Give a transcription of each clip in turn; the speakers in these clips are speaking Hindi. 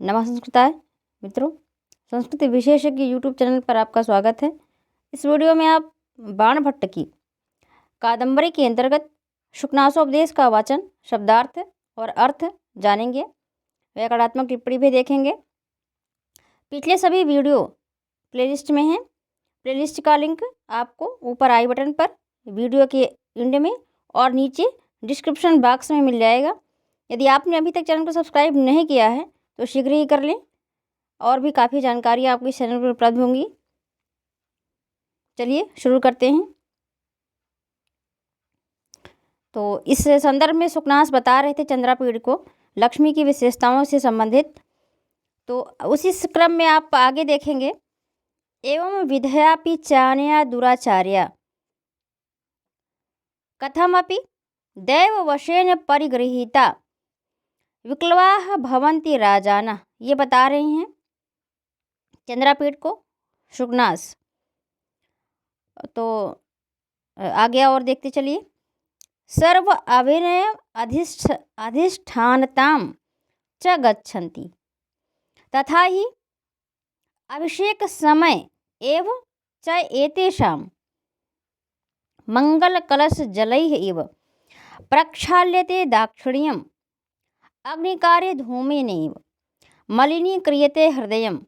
नमः संस्कृताय मित्रों, संस्कृत विशेषज्ञ यूट्यूब चैनल पर आपका स्वागत है। इस वीडियो में आप बाणभट्ट की कादंबरी के अंतर्गत शुकनासोपदेश का वाचन, शब्दार्थ और अर्थ जानेंगे। व्याकरणात्मक टिप्पणी भी देखेंगे। पिछले सभी वीडियो प्लेलिस्ट में हैं। प्लेलिस्ट का लिंक आपको ऊपर आई बटन पर, वीडियो के एंड में और नीचे डिस्क्रिप्शन बॉक्स में मिल जाएगा। यदि आपने अभी तक चैनल को सब्सक्राइब नहीं किया है तो शीघ्र ही कर लें। और भी काफ़ी जानकारी आपको इस चैनल पर उपलब्ध होंगी। चलिए शुरू करते हैं। तो इस संदर्भ में सुकनास बता रहे थे चंद्रापीड़ को लक्ष्मी की विशेषताओं से संबंधित। तो उसी क्रम में आप आगे देखेंगे, एवं विधयापि चान्या दुराचार्या कथमपि दैववशेन परिगृहीता विक्लवाः भवन्ति राजाना। ये बता रहे हैं चंद्रापीड़ को शुकनास। तो आगे और देखते चलिए। सर्व अभिनय अधिष्ठानतां च गच्छन्ति तथा ही अभिषेक समय एव च एतेषां मंगल कलश जलैः एव प्रक्षाल्यते दाक्षिण्यम् अग्निकार्य धूमेनैव मलिनीक्रियते हृदयम्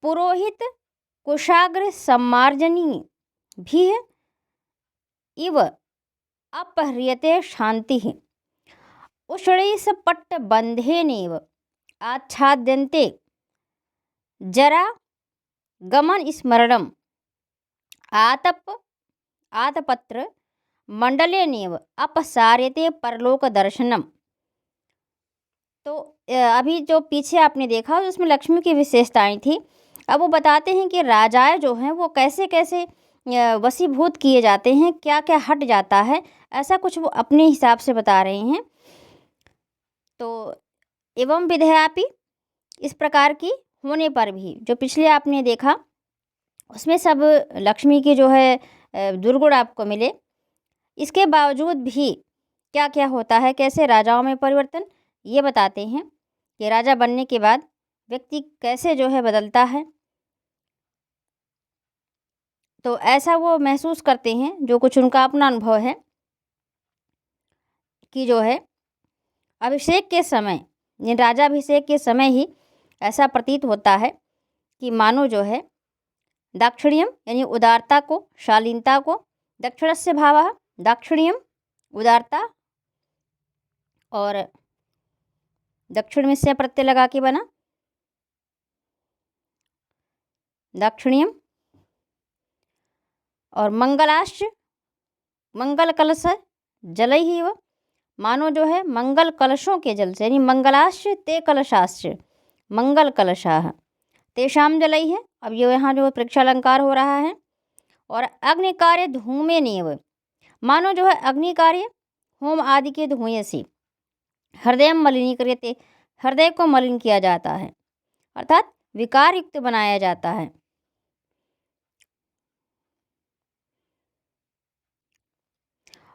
पुरोहित कुशाग्र सम्मार्जनी भी इव अपह्रियते शांति उषणीसपट्ट बंधेनेव आच्छाद्यन्ते जरा गमन स्मरणम आतपत्र मंडलेनेव अपसार्यते परलोक दर्शनम। तो अभी जो पीछे आपने देखा उसमें लक्ष्मी की विशेषताएं थी। अब वो बताते हैं कि राजाएं जो हैं वो कैसे कैसे वशीभूत किए जाते हैं, क्या क्या हट जाता है, ऐसा कुछ वो अपने हिसाब से बता रहे हैं। तो एवं विधयापि, इस प्रकार की होने पर भी, जो पिछले आपने देखा उसमें सब लक्ष्मी की जो है दुर्गुण आपको मिले, इसके बावजूद भी क्या क्या होता है, कैसे राजाओं में परिवर्तन, ये बताते हैं कि राजा बनने के बाद व्यक्ति कैसे जो है बदलता है। तो ऐसा वो महसूस करते हैं, जो कुछ उनका अपना अनुभव है, कि जो है अभिषेक के समय, राजाभिषेक के समय ही ऐसा प्रतीत होता है कि मानो जो है दाक्षिण्यम यानी उदारता को, शालीनता को, दक्षिणस्य भावः दाक्षिण्यम उदारता, और दक्षिण में से प्रत्यय लगा के बना दाक्षिण्यम, और मंगलाश्च मंगल कलश जलैः एव, मानो जो है मंगल कलशों के जल से, यानी मंगलाश्च ते कलशाश्च मंगल कलशाः तेषां जलैः है। अब ये यहाँ जो प्रेक्षालंकार हो रहा है। और अग्नि कार्य धूमेनेव, मानो जो है अग्नि कार्य होम आदि के धुएं से हृदय मलिनीक्रियते, हृदय को मलिन किया जाता है, अर्थात विकार युक्त बनाया जाता है।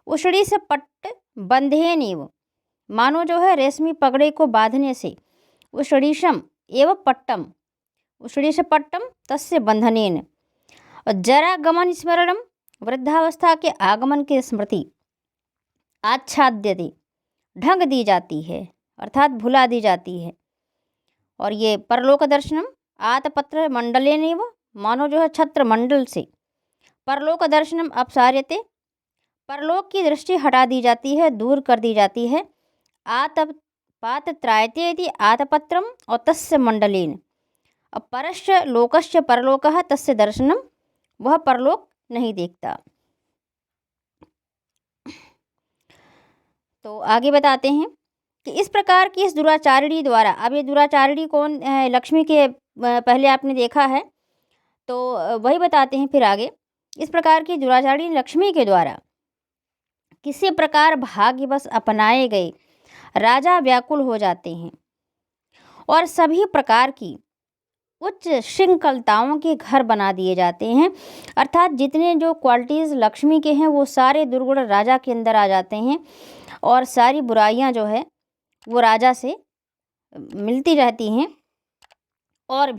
उषणीसपट्ट बंधेनेव, मानो जो है रेशमी पगड़े को बांधने से, उषणीशम एवं पट्टम, उषणीशपट्टम तस्य बंधनेन, और जरा गमन स्मरणम, वृद्धावस्था के आगमन की स्मृति, आच्छाद्यते ढंग दी जाती है, अर्थात भुला दी जाती है। और ये परलोक दर्शनम आतपत्र मंडलेनेव, मानो जो है छत्र मंडल से परलोक दर्शनम अपसार्यते, परलोक की दृष्टि हटा दी जाती है, दूर कर दी जाती है। आतपात त्रायते यदि आतपत्रम और तस्य मंडलेन, अब परश्च लोकश्च परलोकः तस्य दर्शनम, वह परलोक नहीं देखता। तो आगे बताते हैं कि इस प्रकार की इस दुराचारिणी द्वारा, अब ये दुराचारिणी कौन है, लक्ष्मी के पहले आपने देखा है, तो वही बताते हैं फिर आगे। इस प्रकार की दुराचारिणी लक्ष्मी के द्वारा किसी प्रकार भाग्यवश अपनाए गए राजा व्याकुल हो जाते हैं और सभी प्रकार की उच्च श्रृंखलताओं के घर बना दिए जाते हैं, अर्थात जितने जो क्वालिटीज़ लक्ष्मी के हैं वो सारे दुर्गुण राजा के अंदर आ जाते हैं और सारी बुराइयां जो है वो राजा से मिलती रहती हैं। और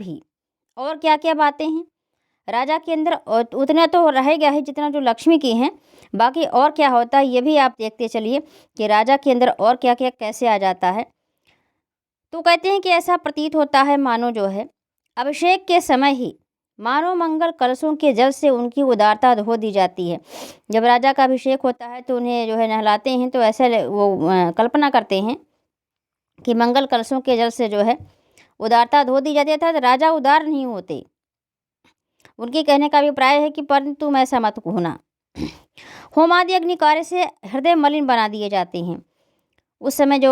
क्या क्या बातें हैं राजा के अंदर, उतना तो रहेगा ही जितना जो लक्ष्मी की हैं। बाकी और क्या होता है ये भी आप देखते चलिए कि राजा के अंदर और क्या क्या कैसे आ जाता है। तो कहते हैं कि ऐसा प्रतीत होता है मानो जो है अभिषेक के समय ही मानो मंगल कलशों के जल से उनकी उदारता धो दी जाती है। जब राजा का अभिषेक होता है तो उन्हें जो है नहलाते हैं, तो ऐसे वो कल्पना करते हैं कि मंगल कलशों के जल से जो है उदारता धो दी जाती है, अर्थात राजा उदार नहीं होते। उनके कहने का अभिप्राय है कि परंतु तुम ऐसा मत होना। होमादि अग्नि कार्य से हृदय मलिन बना दिए जाते हैं। उस समय जो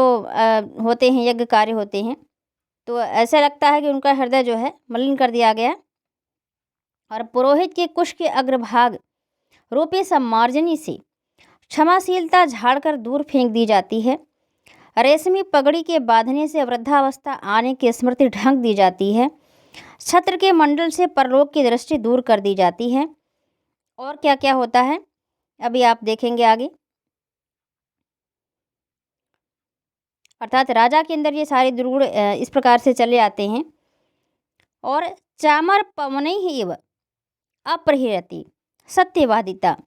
होते हैं यज्ञ कार्य होते हैं, तो ऐसा लगता है कि उनका हृदय जो है मलिन कर दिया गया। और पुरोहित के कुश के अग्रभाग रूपी सम्मार्जनी से क्षमाशीलता झाड़कर दूर फेंक दी जाती है। रेशमी पगड़ी के बांधने से वृद्धावस्था आने की स्मृति ढंक दी जाती है। छत्र के मंडल से परलोक की दृष्टि दूर कर दी जाती है। और क्या क्या होता है अभी आप देखेंगे आगे। अर्थात राजा के अंदर ये सारे दुर्गुण इस प्रकार से चले आते हैं। और चामर पवनई इव अपरिहरति सत्यवादिता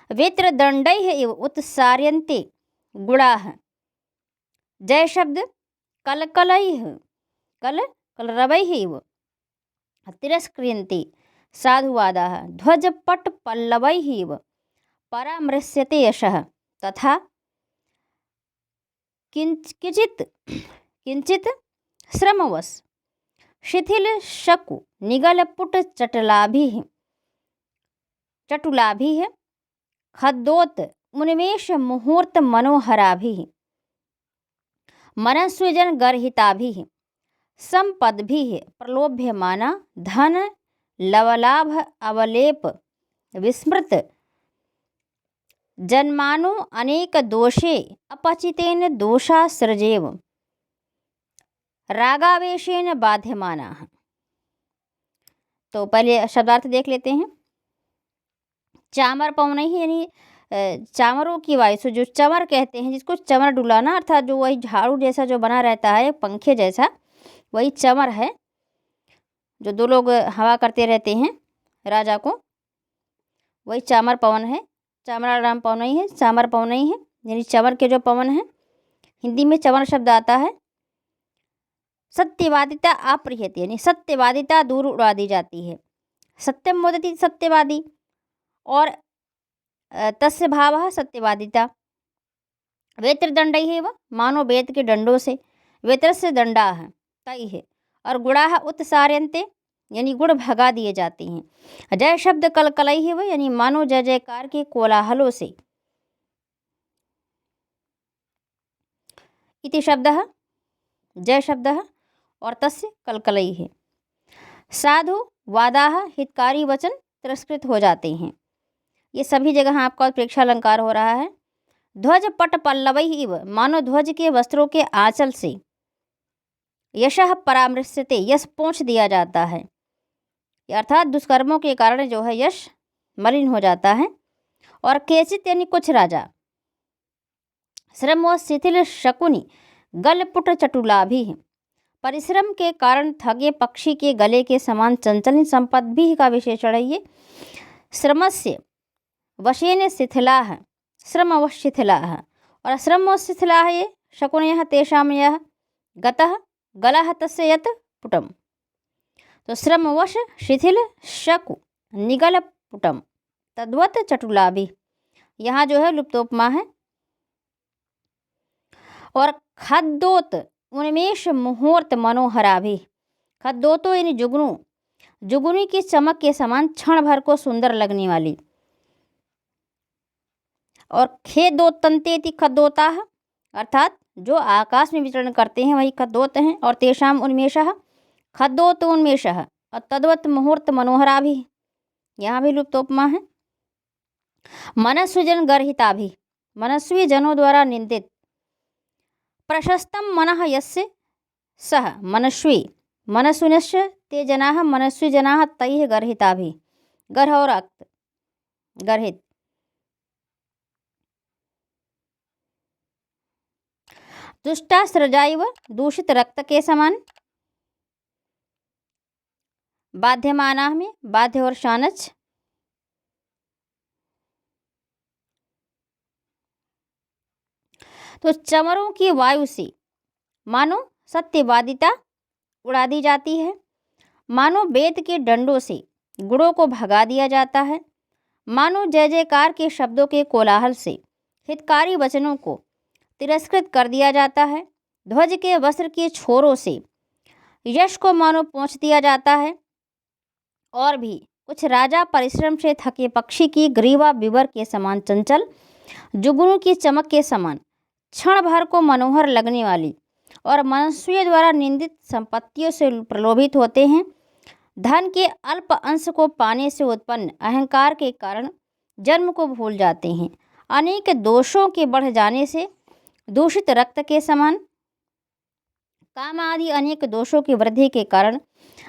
वेत्र दंडई इव उत्सार्यन्ते गुणाः। जय शब्द कलकलई कल कलरवै इव तिरस्क्रियन्ते साधुवादाः। ध्वजपट पल्लवै इव परामृश्यते यशः तथा किंचित श्रमवश शिथिल शकु निगलपुट चटुलाभिः खद्दोत उन्मेष मुहूर्त मनोहराभिः मनस्विजन गर्हिताभिः संपद्भिः प्रलोभ्यमाना धन लवलाभ अवलेप विस्मृत जन्मानो अनेक दोषे अपचितेन दोषासृजेव रागावेशेन बाध्यमानाः। तो पहले शब्दार्थ देख लेते हैं। चामर पवनई यानी चामरों की वायु से जो चमर कहते हैं, जिसको चमर डुलाना, अर्थात जो वही झाड़ू जैसा जो बना रहता है पंखे जैसा, वही चमर है। जो दो लोग हवा करते रहते हैं राजा को, वही चामर पवन है। चामरा राम पवनई है, चामर पवनई है, यानी चमर के जो पवन है। हिंदी में चमर शब्द आता है। सत्यवादिता अप्रियते यानी सत्यवादिता दूर उड़ा दी जाती है। सत्यम मोदति सत्यवादी, और तस्य भावः सत्यवादिता। वेत्रदंडई है वह मानो वेद के डंडों से, वेत्र से दंडा है तय है। और गुणाः उत्सार्यन्ते यानी गुण भगा दिए जाते हैं। जय शब्द कलकलई है वह यानी मानो जय जयकार के कोलाहलों से। इति शब्दः जय शब्दः और तस्य कलकलई है। साधु वादाः हितकारी वचन तिरस्कृत हो जाते हैं। ये सभी जगह आपका प्रेक्षा अलंकार हो रहा है। ध्वज पट पल्लवई इव मानो ध्वज के वस्त्रों के आंचल से यशः परामृश्यते यश पोंछ दिया जाता है। अर्थात दुष्कर्मों के कारण जो है यश मलिन हो जाता है। और केचित यानी कुछ राजा श्रम व शिथिल शकुनी गलपुट चटुलाभी परिश्रम के कारण थगे पक्षी के गले के समान चंचल संपद्भि का विशेषण है ये। श्रमस्य वशेन शिथिलाः श्रमवश शिथिलाः और श्रम शिथिलाः ये शकुनयः तेषां यः गतः गलः तस्य यत् पुटम। तो श्रमवश शिथिल शकु निगल पुटम तद्वत चटुलाभि, यहाँ जो है लुप्तोपमा है। और खद्दोत उन्मेष मुहूर्त मनोहराभि, खद्दोतो यानी जुगनू, जुगनी की चमक के समान क्षण भर को सुंदर लगने वाली। और खेदोतंतेति खद्दोताः अर्थात जो आकाश में विचरण करते हैं वही खद्दोत हैं। और तेषाम उन्मेषः खद्दोत उन्मेषः और तद्वत मुहूर्त मनोहराभि, यहाँ भी लुप्तोपमा है। मनस्विजन गर्हिताभि मनस्वी जनों द्वारा निंदित। प्रशस्तम मनः यस्य सः मनस्वी मनस्विनश्च ते जनाः मनस्वी जनाः तैः गर्हिताभि गर्ह और अक्त गर्हित। दुष्टा सृजा इव दूषित रक्त के समान। बाध्यमाना में बाध्य और शानच। तो चमरों की वायु से मानो सत्यवादिता उड़ा दी जाती है, मानो वेद के डंडों से गुणों को भगा दिया जाता है, मानो जय जयकार के शब्दों के कोलाहल से हितकारी वचनों को तिरस्कृत कर दिया जाता है, ध्वज के वस्त्र के छोरों से यश को मानो पोंछ दिया जाता है, और भी कुछ राजा परिश्रम से थके पक्षी की ग्रीवा विवर के समान चंचल, जुगनू की चमक के समान क्षण भर को मनोहर लगने वाली और मनुष्यों द्वारा निंदित संपत्तियों से प्रलोभित होते हैं। धन के अल्प अंश को पाने से उत्पन्न अहंकार के कारण जन्म को भूल जाते हैं। अनेक दोषों के बढ़ जाने से दूषित रक्त के समान, काम आदि अनेक दोषों की वृद्धि के कारण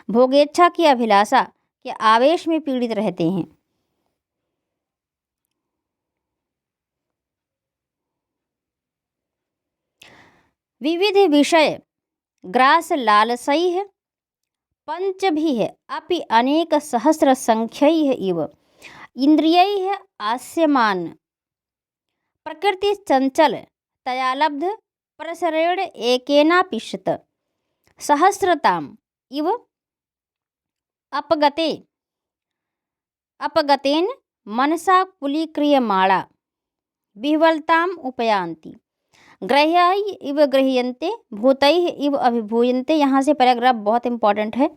भोगेच्छा की अभिलाषा के आवेश में पीड़ित रहते हैं। विविध विषय ग्रास लालसई है, पंच भी है अपि अनेक सहस्र संख्यई है इव इंद्रियई है आस्यमान। प्रकृति चंचल तयालब्ध प्रसरेण एकेनापिशत सहस्रताम इव अपगतेन मनसा कुलीक्रियमाणा विह्वलताम उपयान्ति। ग्रह्याय इव गृह्यन्ते भूतैः इव अभिभूयन्ते। यहाँ से पैराग्राफ बहुत इंपॉर्टेंट है।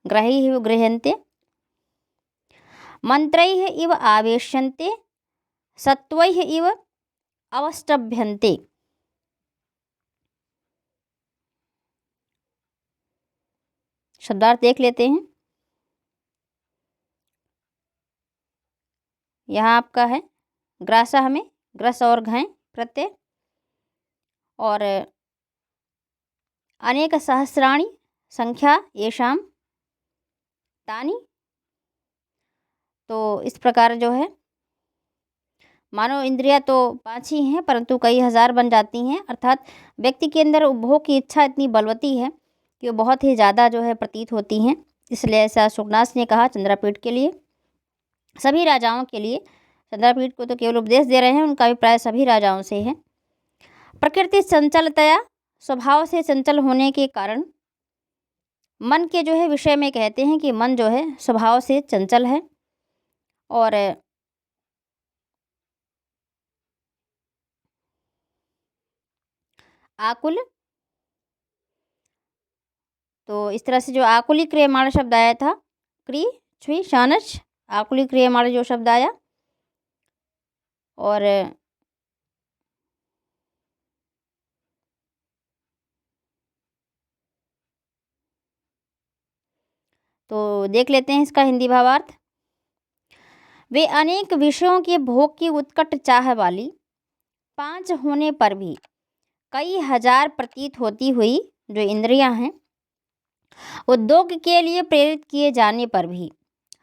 ग्रही इव गृह्यन्ते, मंत्रैः इव आवेश्यन्ते, सत्वैः इव अवष्टभ्यन्ते। शब्दार्थ देख लेते हैं। यहाँ आपका है ग्रासा हमें ग्रस और घय प्रत्यय, और अनेक सहस्राणी संख्या येषाम तानी। तो इस प्रकार जो है मानो इंद्रियां तो 5 ही हैं परंतु कई हजार बन जाती हैं, अर्थात व्यक्ति के अंदर उपभोग की इच्छा इतनी बलवती है कि वो बहुत ही ज़्यादा जो है प्रतीत होती हैं। इसलिए ऐसा शुकनाथ ने कहा चंद्रापीठ के लिए, सभी राजाओं के लिए। चंद्रापीठ को तो केवल उपदेश दे रहे हैं, उनका अभिप्राय सभी राजाओं से है। प्रकृति चंचलतया, स्वभाव से चंचल होने के कारण मन के जो है विषय में कहते हैं कि मन जो है स्वभाव से चंचल है। और आकुल, तो इस तरह से जो आकुली क्रियमाण शब्द आया था, क्री छुई शानच, आकुली क्रियमाण जो शब्द आया, और तो देख लेते हैं इसका हिंदी भावार्थ। वे अनेक विषयों के भोग की उत्कट चाह वाली 5 होने पर भी कई हजार प्रतीत होती हुई जो इंद्रियां हैं, उद्योग के लिए प्रेरित किए जाने पर भी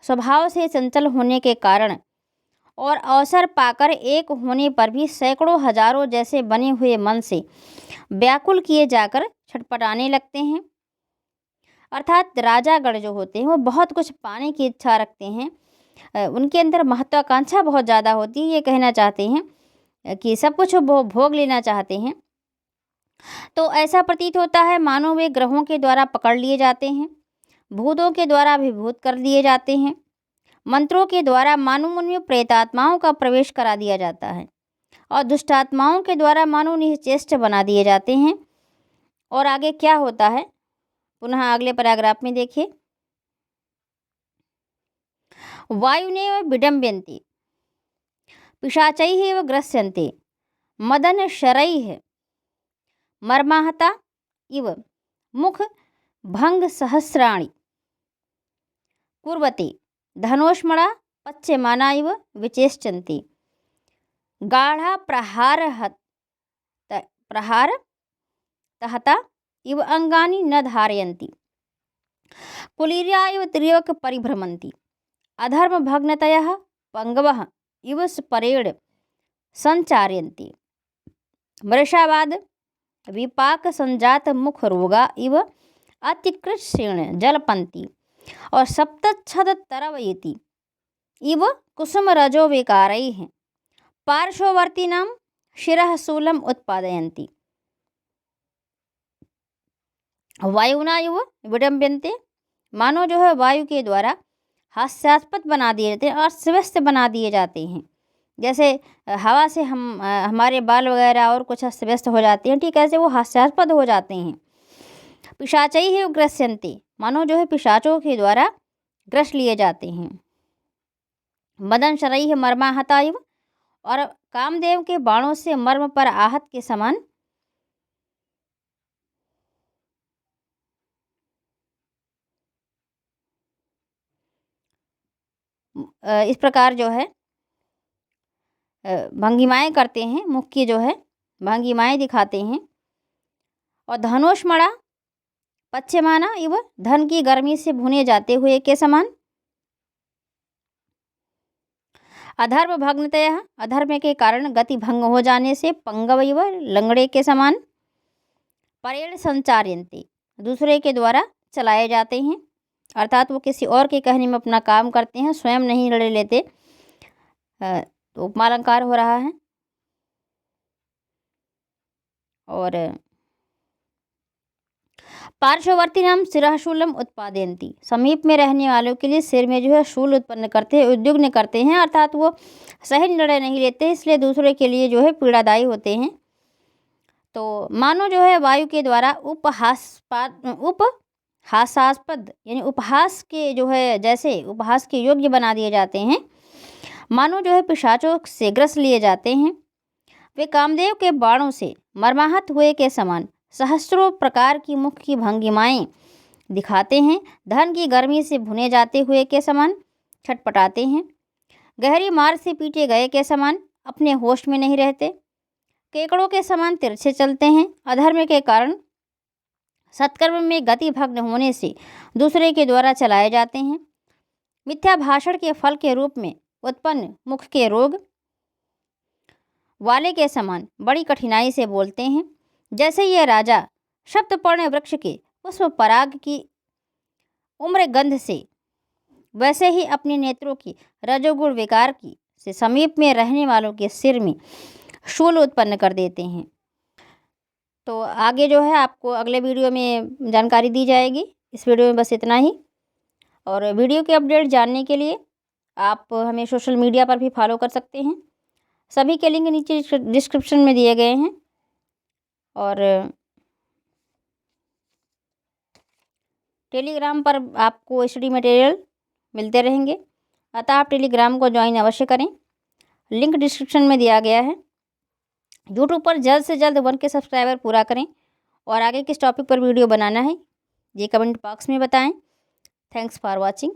स्वभाव से चंचल होने के कारण और अवसर पाकर एक होने पर भी सैकड़ों हजारों जैसे बने हुए मन से व्याकुल किए जाकर छटपटाने लगते हैं। अर्थात राजागण जो होते हैं वो बहुत कुछ पाने की इच्छा रखते हैं, उनके अंदर महत्वाकांक्षा बहुत ज़्यादा होती है। ये कहना चाहते हैं कि सब कुछ वो भोग लेना चाहते हैं। तो ऐसा प्रतीत होता है मानो वे ग्रहों के द्वारा पकड़ लिए जाते हैं, भूतों के द्वारा अभिभूत कर दिए जाते हैं, मंत्रों के द्वारा मानो उनमें प्रेतात्माओं का प्रवेश करा दिया जाता है, और दुष्टात्माओं के द्वारा मानो निश्चेष्ट बना दिए जाते हैं। और आगे क्या होता है पुनः अगले पैराग्राफ में देखिए। वायुनेव विडम्बयन्ति पिशाचैः ग्रस्यन्ते मदन शरैः मर्माहता इव मुख भंग सहस्राणि कुर्वते धनोष्मणा पच्यमाना इव विचेष्टन्ति गाढ़ा प्रहार तहता इव अंगानि न धारयन्ति कुलीर्या इव त्र्यक परिभ्रमन्ति अधर्म भग्नतयः पंगवः इव स्परेण संचारयन्ति। मृषावाद विपाक संजात मुख रोगा इव अतिकृष्ण जलपंती और सप्तच्छद तरवयति इव कुसुम रजो विकारई हैं पार्श्ववर्ती नाम शिरः शूलम उत्पादयन्ति वायुना इव विडम्बयन्ते मानो जो है वायु के द्वारा हास्यास्पद बना दिए जाते हैं और अस्त बना दिए जाते हैं। जैसे हवा से हमारे बाल वगैरह और कुछ अस्त व्यस्त हो जाते हैं, ठीक ऐसे वो हास्यास्पद हो जाते हैं। पिशाचई है ग्रस्यन्ते मानो जो है पिशाचों के द्वारा ग्रस लिए जाते हैं। मदन शरई है मर्माहता इव और कामदेव के बाणों से मर्म पर आहत के समान इस प्रकार जो है भंगिमाएँ करते हैं, मुख की जो है भंगिमाएँ दिखाते हैं। और धनुष्मणा पश्चिमाना इव धन की गर्मी से भुने जाते हुए के समान। अधर्म भग्नतया अधर्म के कारण गति भंग हो जाने से पंगव इव लंगड़े के समान। परेण संचार्यन्ते दूसरे के द्वारा चलाए जाते हैं, अर्थात वो किसी और के कहने में अपना काम करते हैं, स्वयं नहीं लड़े लेते। तो उपमालंकार हो रहा है। और पार्श्ववर्ती नाम सिरः शूलम उत्पादयन्ति समीप में रहने वालों के लिए सिर में जो है शूल उत्पन्न करते हैं, उद्युग्न करते हैं, अर्थात वो सही निर्णय नहीं लेते, इसलिए दूसरे के लिए जो है पीड़ादायी होते हैं। तो मानो जो है वायु के द्वारा उपहासास्पद यानी उपहास के जो है जैसे उपहास के योग्य बना दिए जाते हैं, मानो जो है पिशाचों से ग्रस लिए जाते हैं। वे कामदेव के बाणों से मर्माहत हुए के समान सहस्रों प्रकार की मुख की भंगिमाएँ दिखाते हैं। धन की गर्मी से भुने जाते हुए के समान छटपटाते हैं। गहरी मार से पीटे गए के समान अपने होश में नहीं रहते। केकड़ों के समान तिरछे चलते हैं। अधर्म के कारण सत्कर्म में गति भग्न होने से दूसरे के द्वारा चलाए जाते हैं। मिथ्या भाषण के फल के रूप में उत्पन्न मुख के रोग वाले के समान बड़ी कठिनाई से बोलते हैं। जैसे ये राजा शब्दपर्ण वृक्ष के पुष्प पराग की उम्र गंध से, वैसे ही अपने नेत्रों की रजोगुण विकार की से समीप में रहने वालों के सिर में शूल उत्पन्न कर देते हैं। तो आगे जो है आपको अगले वीडियो में जानकारी दी जाएगी। इस वीडियो में बस इतना ही। और वीडियो के अपडेट जानने के लिए आप हमें सोशल मीडिया पर भी फॉलो कर सकते हैं। सभी के लिंक नीचे डिस्क्रिप्शन में दिए गए हैं। और टेलीग्राम पर आपको स्टडी मटेरियल मिलते रहेंगे, अतः आप टेलीग्राम को ज्वाइन अवश्य करें। लिंक डिस्क्रिप्शन में दिया गया है। यूट्यूब पर जल्द से जल्द 1K सब्सक्राइबर पूरा करें और आगे किस टॉपिक पर वीडियो बनाना है ये कमेंट बॉक्स में बताएं। Thanks for watching.